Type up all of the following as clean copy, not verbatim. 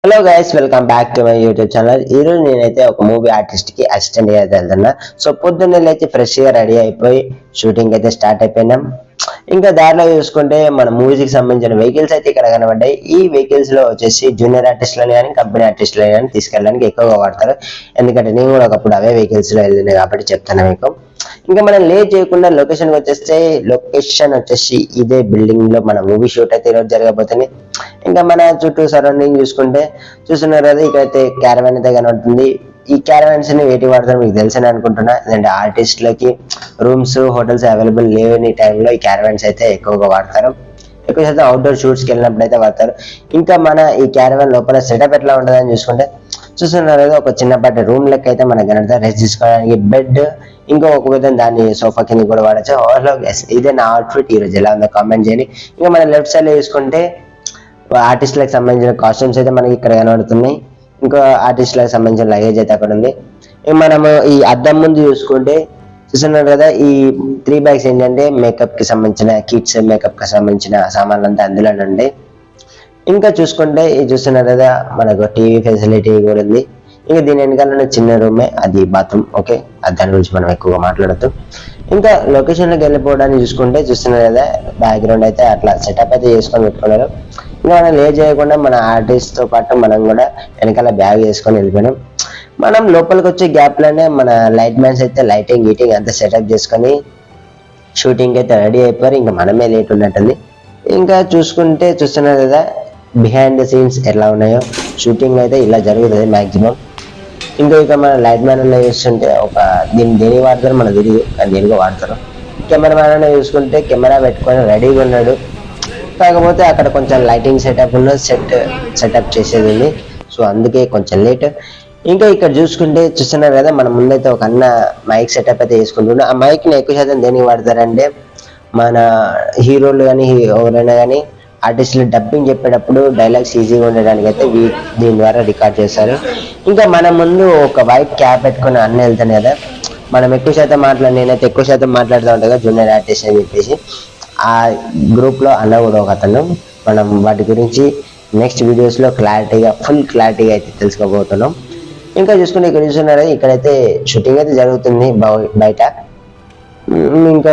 Hello guys, welcome back to my YouTube channel. ఈ రోజు నేనైతే ఒక మూవీ ఆర్టిస్ట్ కి అసిస్టెంట్ గా అయితే వెళ్తున్నా. సో పొద్దున్నే లేచి ఫ్రెష్ గా రెడీ అయిపోయి షూటింగ్ అయితే స్టార్ట్ అయిపోయినాం. ఇంకా దారిలో చూసుకుంటే మన మూవీకి సంబంధించిన వెహికల్స్ అయితే ఇక్కడ కనబడ్డాయి. ఈ వెహికల్స్ లో వచ్చేసి జూనియర్ ఆర్టిస్టులని కానీ కంపెనీ ఆర్టిస్టులని కానీ తీసుకెళ్ళడానికి ఎక్కువగా వాడతారు. ఎందుకంటే నేను కూడా ఒకప్పుడు అవే వెహికల్స్ లో వెళ్ళినాయి కాబట్టి చెప్తాను మీకు. ఇంకా మనం లేట్ చేయకుండా లొకేషన్ వచ్చేస్తే లొకేషన్ వచ్చేసి ఇదే బిల్డింగ్ లో మన మూవీ షూట్ అయితే ఈరోజు జరగబోతుంది. ఇంకా మన చుట్టూ సరౌండింగ్ చూస్తున్నారు కదా, ఇక్కడైతే క్యారవాన్ అయితే కనబడుతుంది. ఈ క్యారవాన్స్ ని వేటి వాడతారు మీకు తెలుసని అనుకుంటున్నా. ఎందుకంటే ఆర్టిస్టులకి రూమ్స్ హోటల్స్ అవైలబుల్ లేని టైంలో ఈ క్యారవాన్స్ అయితే ఎక్కువగా వాడతారు. ఎక్కువ శాతం అవుట్డోర్ షూట్స్కి వెళ్ళినప్పుడు అయితే వాడతారు. ఇంకా మన ఈ క్యారవాన్ లోపల సెటప్ ఎట్లా ఉంటుందని చూస్తున్నారు కదా, ఒక చిన్నపాటి రూమ్ లెక్క అయితే మనకు కనబడుతుంది. రెస్ట్ తీసుకోవడానికి బెడ్, ఇంకో ఒక విధంగా దాన్ని సోఫా కింద కూడా వాడచ్చు. ఇదే నా అవుట్ఫిట్ ఈరోజు ఎలా ఉందో కామెంట్ చేయండి. ఇంకా మన లెఫ్ట్ సైడ్ లో చూసుకుంటే ఆర్టిస్టులకు సంబంధించిన కాస్ట్యూమ్స్ అయితే మనకి ఇక్కడ కనబడుతున్నాయి. ఇంకో ఆర్టిస్టులకు సంబంధించిన లగేజ్ అయితే అక్కడ ఉంది. మనము ఈ అద్దం ముందు చూస్తున్నారు కదా, ఈ 3 బ్యాగ్స్ ఏంటంటే మేకప్ కి సంబంధించిన కిట్స్, మేకప్ కి సంబంధించిన సామాన్లు అంతా అందులోనే ఉండే. ఇంకా చూస్తున్నారు కదా, మనకు టీవీ ఫెసిలిటీ కూడా ఉంది. ఇంకా దీని వెనకాల చిన్న రూమే, అది బాత్రూమ్. ఓకే, దాని గురించి మనం ఎక్కువగా మాట్లాడద్దు. ఇంకా లొకేషన్లోకి వెళ్ళిపోవడానికి చూస్తున్నారు కదా, బ్యాక్గ్రౌండ్ అయితే అట్లా సెటప్ అయితే చేసుకొని పెట్టుకున్నారు. ఇంకా మనం లేట్ చేయకుండా మన ఆర్టిస్ట్ తో పాటు మనం కూడా వెనకాల బ్యాగ్ వేసుకొని వెళ్ళిపోయినాం. మనం లోపలికి వచ్చే గ్యాప్ లోనే మన లైట్ మ్యాన్స్ అయితే లైటింగ్ గీటింగ్ అంతా సెటప్ చేసుకొని షూటింగ్ అయితే రెడీ అయిపోయారు. ఇంకా మనమే లేట్ ఉన్నట్టుంది. ఇంకా చూస్తున్నారు కదా, బిహైండ్ ద సీన్స్ ఎలా ఉన్నాయో. షూటింగ్ అయితే ఇలా జరుగుతుంది మాక్సిమం. ఇంకా మన లైట్ మ్యాన్ అన్న చూస్తుంటే దేని వాడతారు మన తెలియదు, కానీ దేనికో వాడతారు. కెమెరా మ్యాన్ అన్న చూసుకుంటే కెమెరా పెట్టుకొని రెడీగా ఉన్నాడు. కాకపోతే అక్కడ కొంచెం లైటింగ్ సెటప్ ఉన్న సెటప్ చేసేది ఉంది. సో అందుకే కొంచెం లేట్. ఇంకా ఇక్కడ చూస్తున్నారు కదా, మన ముందైతే ఒక అన్న మైక్ సెటప్ అయితే చేసుకుంటున్నాడు. ఆ మైక్ ని ఎక్కువ శాతం దేనికి వాడతారంటే మన హీరోలు కానీ ఎవరైనా కానీ ఆర్టిస్టులు డబ్బింగ్ చెప్పేటప్పుడు డైలాగ్స్ ఈజీగా ఉండడానికి అయితే దీని ద్వారా రికార్డ్ చేస్తారు. ఇంకా మన ముందు ఒక వైట్ క్యాప్ పెట్టుకుని అన్న వెళ్తాను కదా, మనం నేనైతే ఎక్కువ శాతం మాట్లాడుతూ ఉంటాను కదా జూనియర్ ఆర్టిస్ట్ అని చెప్పేసి. ఆ గ్రూప్ లో అన్న కూడా ఒక అతను. మనం వాటి గురించి నెక్స్ట్ వీడియోస్ లో ఫుల్ క్లారిటీగా అయితే తెలుసుకోబోతున్నాం. ఇంకా చూస్తున్నారు ఇక్కడైతే షూటింగ్ అయితే జరుగుతుంది బయట. ఇంకా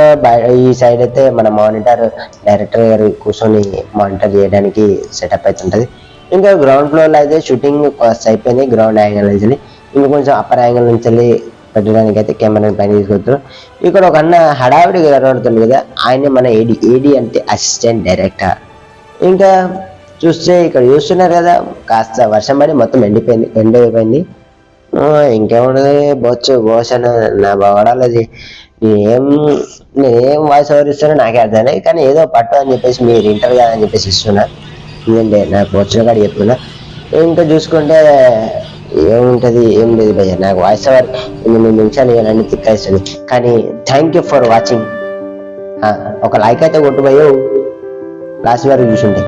ఈ సైడ్ అయితే మన మానిటర్ డైరెక్టర్ గారు కూర్చొని మానిటర్ చేయడానికి సెటప్ అయితే ఉంటుంది. ఇంకా గ్రౌండ్ ఫ్లోర్ లో అయితే షూటింగ్ అయిపోయింది. గ్రౌండ్ యాంగిల్ నుంచి ఇంకా కొంచెం అప్పర్ యాంగిల్ నుంచి వెళ్ళి పెట్టడానికి అయితే కెమెరా పైన తీసుకొస్తారు. ఇక్కడ ఒక అన్న హడావిడిగా కనబడుతుంది కదా, ఆయన మన ఏడి అంటే అసిస్టెంట్ డైరెక్టర్. ఇంకా ఇక్కడ చూస్తున్నారు కదా, కాస్త వర్షం పడి మొత్తం ఎండిపోయింది. ఇంకేమున్నది బోచన నా బావడాలది. నేనేం వాయిస్ ఓవర్ ఇస్తున్నా నాకే అర్థమైనాయి, కానీ ఏదో పట్టు అని చెప్పేసి మీరు ఇంటర్ కాదని చెప్పేసి ఇస్తున్నా. ఇదండి నాకు వచ్చిన కాడికి చెప్తున్నా. ఇంకా చూసుకుంటే ఏముంటది, ఏం లేదు భయ్య. నాకు వాయిస్ ఓవర్ 8 నిమిషాలు ఇవ్వాలని తిక్కేస్తుంది. కానీ థ్యాంక్ యూ ఫర్ వాచింగ్. ఒక లైక్ అయితే కొట్టు భయ్యో, లాస్ట్ వరకు చూసుంటే.